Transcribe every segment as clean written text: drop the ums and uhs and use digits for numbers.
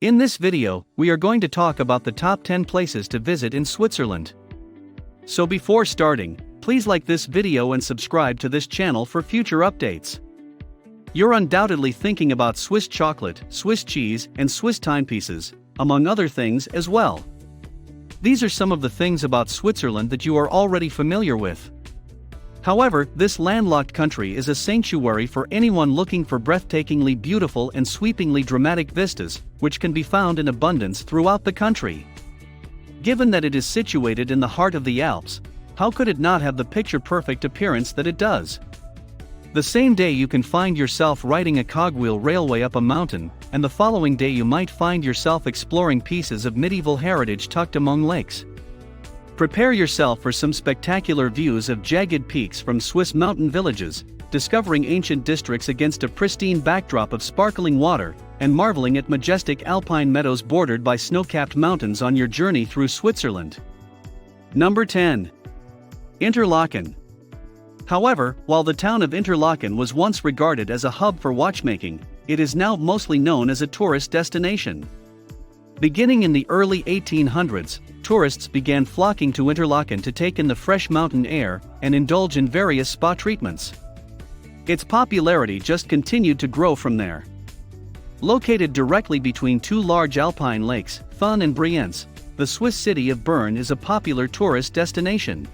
In this video, we are going to talk about the top 10 places to visit in Switzerland. So before starting, please like this video and subscribe to this channel for future updates. You're undoubtedly thinking about Swiss chocolate, Swiss cheese, and Swiss timepieces, among other things as well. These are some of the things about Switzerland that you are already familiar with. However, this landlocked country is a sanctuary for anyone looking for breathtakingly beautiful and sweepingly dramatic vistas, which can be found in abundance throughout the country. Given that it is situated in the heart of the Alps, how could it not have the picture-perfect appearance that it does? The same day you can find yourself riding a cogwheel railway up a mountain, and the following day you might find yourself exploring pieces of medieval heritage tucked among lakes. Prepare yourself for some spectacular views of jagged peaks from Swiss mountain villages, discovering ancient districts against a pristine backdrop of sparkling water, and marveling at majestic alpine meadows bordered by snow-capped mountains on your journey through Switzerland. Number 10. Interlaken. However, while the town of Interlaken was once regarded as a hub for watchmaking, it is now mostly known as a tourist destination. Beginning in the early 1800s, tourists began flocking to Interlaken to take in the fresh mountain air and indulge in various spa treatments. Its popularity just continued to grow from there. Located directly between two large alpine lakes, Thun and Brienz, the Swiss city of Bern is a popular tourist destination.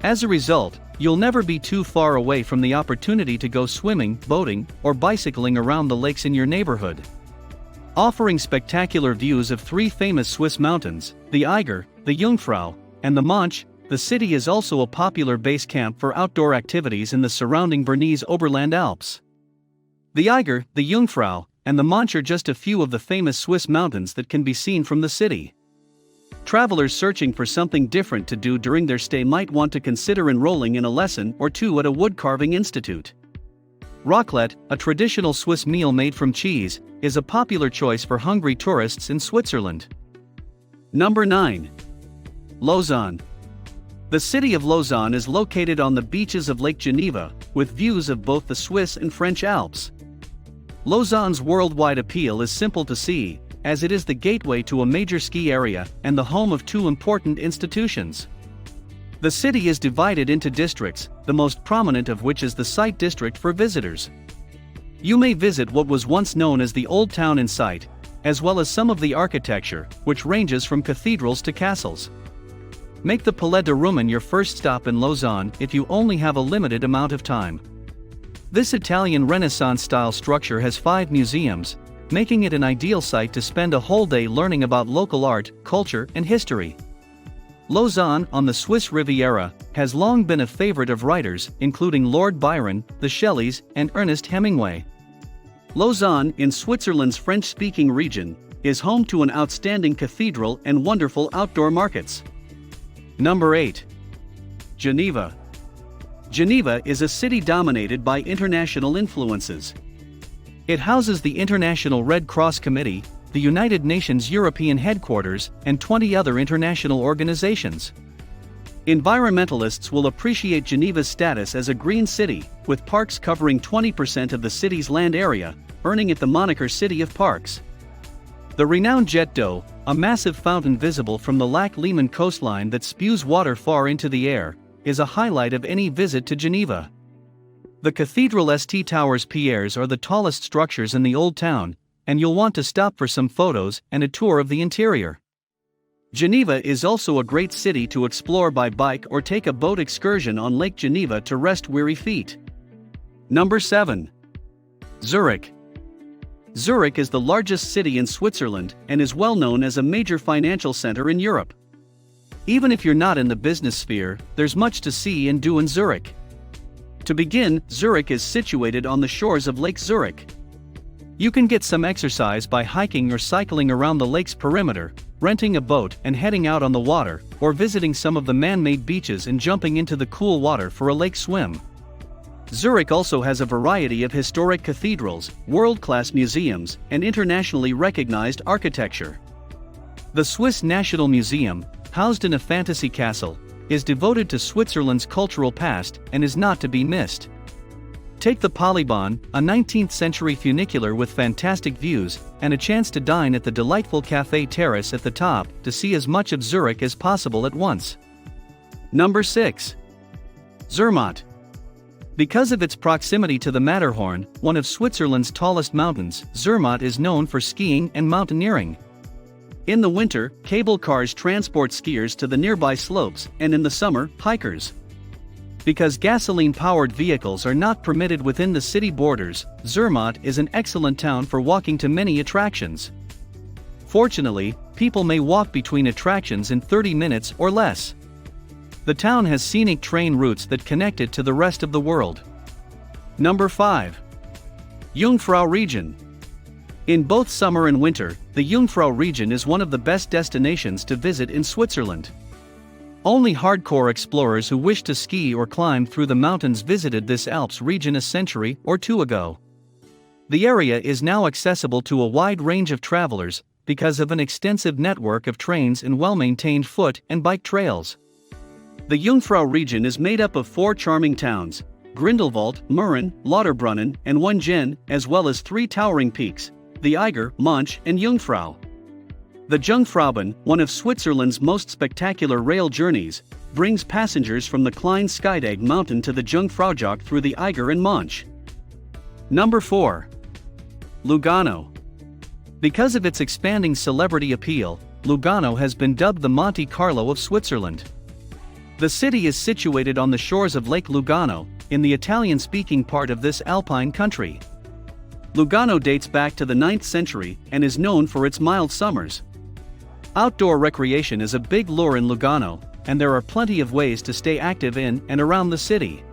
As a result, you'll never be too far away from the opportunity to go swimming, boating, or bicycling around the lakes in your neighborhood. Offering spectacular views of three famous Swiss mountains, the 𝐦𝐤𝐤, the 𝐦𝐤𝐤, and the 𝐿𝐴𝐴𝐻, the city is also a popular base camp for outdoor activities in the surrounding Bernese Oberland Alps. The 𝐦𝐤𝐤, the 𝐦𝐤𝐤, and the 𝐿𝐴𝐴𝐻 are just a few of the famous Swiss mountains that can be seen from the city. Travelers searching for something different to do during their stay might want to consider enrolling in a lesson or two at a woodcarving institute. Raclette, a traditional Swiss meal made from cheese, is a popular choice for hungry tourists in Switzerland. Number 9. Lausanne. The city of Lausanne is located on the beaches of Lake Geneva, with views of both the Swiss and French Alps. Lausanne's worldwide appeal is simple to see, as it is the gateway to a major ski area and the home of two important institutions. The city is divided into districts, the most prominent of which is the Site district for visitors. You may visit what was once known as the Old Town in Site, as well as some of the architecture, which ranges from cathedrals to castles. Make the Palais de Rumine your first stop in Lausanne if you only have a limited amount of time. This Italian Renaissance-style structure has 5 museums, making it an ideal site to spend a whole day learning about local art, culture, and history. Lausanne, on the Swiss Riviera, has long been a favorite of writers, including Lord Byron, the Shelleys, and Ernest Hemingway. Lausanne, in Switzerland's French-speaking region, is home to an outstanding cathedral and wonderful outdoor markets. Number 8. Geneva. Geneva is a city dominated by international influences. It houses the International Red Cross Committee, the United Nations European Headquarters, and 20 other international organizations. Environmentalists will appreciate Geneva's status as a green city, with parks covering 20% of the city's land area, earning it the moniker City of Parks. The renowned Jet d'eau, a massive fountain visible from the Lac Léman coastline that spews water far into the air, is a highlight of any visit to Geneva. The Cathedral St. Towers Pierres are the tallest structures in the Old Town, and you'll want to stop for some photos and a tour of the interior. Geneva is also a great city to explore by bike or take a boat excursion on Lake Geneva to rest weary feet. Number 7. Zurich. Zurich is the largest city in Switzerland and is well known as a major financial center in Europe. Even if you're not in the business sphere, there's much to see and do in Zurich. To begin, Zurich is situated on the shores of Lake Zurich. You can get some exercise by hiking or cycling around the lake's perimeter, renting a boat and heading out on the water, or visiting some of the man-made beaches and jumping into the cool water for a lake swim. Zurich also has a variety of historic cathedrals, world-class museums, and internationally recognized architecture. The Swiss National Museum, housed in a fantasy castle, is devoted to Switzerland's cultural past and is not to be missed. Take the Polybahn, a 19th century funicular with fantastic views, and a chance to dine at the delightful café terrace at the top to see as much of Zurich as possible at once. Number 6. Zermatt. Because of its proximity to the Matterhorn, one of Switzerland's tallest mountains, Zermatt is known for skiing and mountaineering. In the winter, cable cars transport skiers to the nearby slopes, and in the summer, hikers. Because gasoline-powered vehicles are not permitted within the city borders, Zermatt is an excellent town for walking to many attractions. Fortunately, people may walk between attractions in 30 minutes or less. The town has scenic train routes that connect it to the rest of the world. Number 5. Jungfrau region. In both summer and winter, the Jungfrau region is one of the best destinations to visit in Switzerland. Only hardcore explorers who wish to ski or climb through the mountains visited this Alps region a century or two ago. The area is now accessible to a wide range of travelers because of an extensive network of trains and well-maintained foot and bike trails. The Jungfrau region is made up of 4 charming towns, Grindelwald, Mürren, Lauterbrunnen, and Wungen, as well as 3 towering peaks, the Eiger, Mönch, and Jungfrau. The Jungfraubahn, one of Switzerland's most spectacular rail journeys, brings passengers from the Klein Skydeg mountain to the Jungfraujoch through the Eiger and Mönch. Number 4. Lugano. Because of its expanding celebrity appeal, Lugano has been dubbed the Monte Carlo of Switzerland. The city is situated on the shores of Lake Lugano, in the Italian-speaking part of this alpine country. Lugano dates back to the 9th century and is known for its mild summers. Outdoor recreation is a big lure in Lugano, and there are plenty of ways to stay active in and around the city.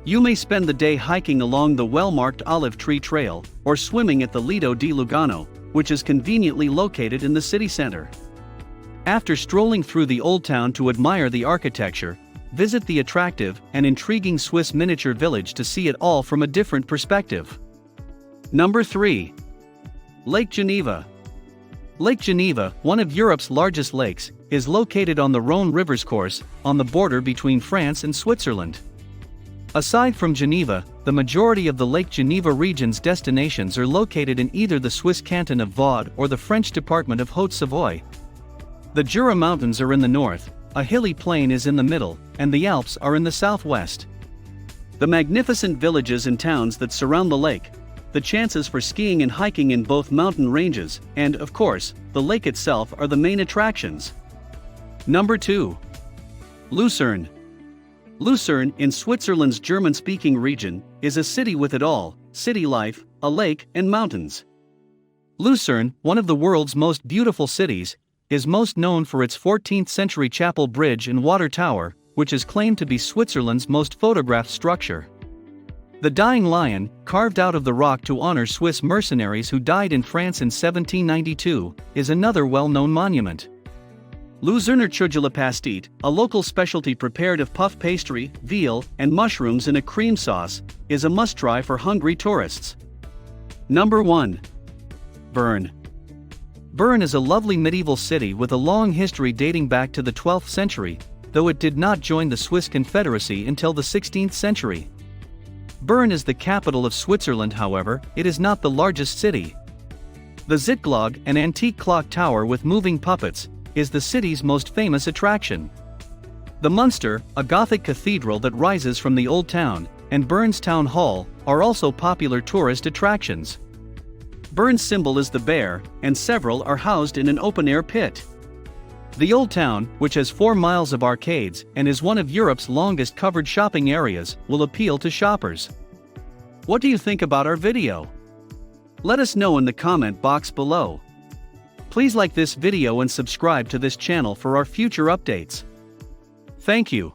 You may spend the day hiking along the well-marked olive tree trail, or swimming at the Lido di Lugano, which is conveniently located in the city center. After strolling through the old town to admire the architecture, visit the attractive and intriguing Swiss miniature village to see it all from a different perspective. Number 3. Lake Geneva. Lake Geneva, one of Europe's largest lakes, is located on the Rhône River's course, on the border between France and Switzerland. Aside from Geneva, the majority of the Lake Geneva region's destinations are located in either the Swiss canton of Vaud or the French department of Haute-Savoie. The Jura Mountains are in the north, a hilly plain is in the middle, and the Alps are in the southwest. The magnificent villages and towns that surround the lake, the chances for skiing and hiking in both mountain ranges, and, of course, the lake itself are the main attractions. Number 2. Lucerne. Lucerne, in Switzerland's German-speaking region, is a city with it all: city life, a lake, and mountains. Lucerne, one of the world's most beautiful cities, is most known for its 14th-century chapel bridge and water tower, which is claimed to be Switzerland's most photographed structure. The Dying Lion, carved out of the rock to honor Swiss mercenaries who died in France in 1792, is another well-known monument. Luzerner Chocolate, a local specialty prepared of puff pastry, veal, and mushrooms in a cream sauce, is a must-try for hungry tourists. Number 1. Bern. Bern is a lovely medieval city with a long history dating back to the 12th century, though it did not join the Swiss Confederacy until the 16th century. Bern is the capital of Switzerland, however, it is not the largest city. The Zittglocke, an antique clock tower with moving puppets, is the city's most famous attraction. The Münster, a Gothic cathedral that rises from the old town, and Bern's town hall, are also popular tourist attractions. Bern's symbol is the bear, and several are housed in an open-air pit. The Old Town, which has 4 miles of arcades and is one of Europe's longest covered shopping areas, will appeal to shoppers. What do you think about our video? Let us know in the comment box below. Please like this video and subscribe to this channel for our future updates. Thank you.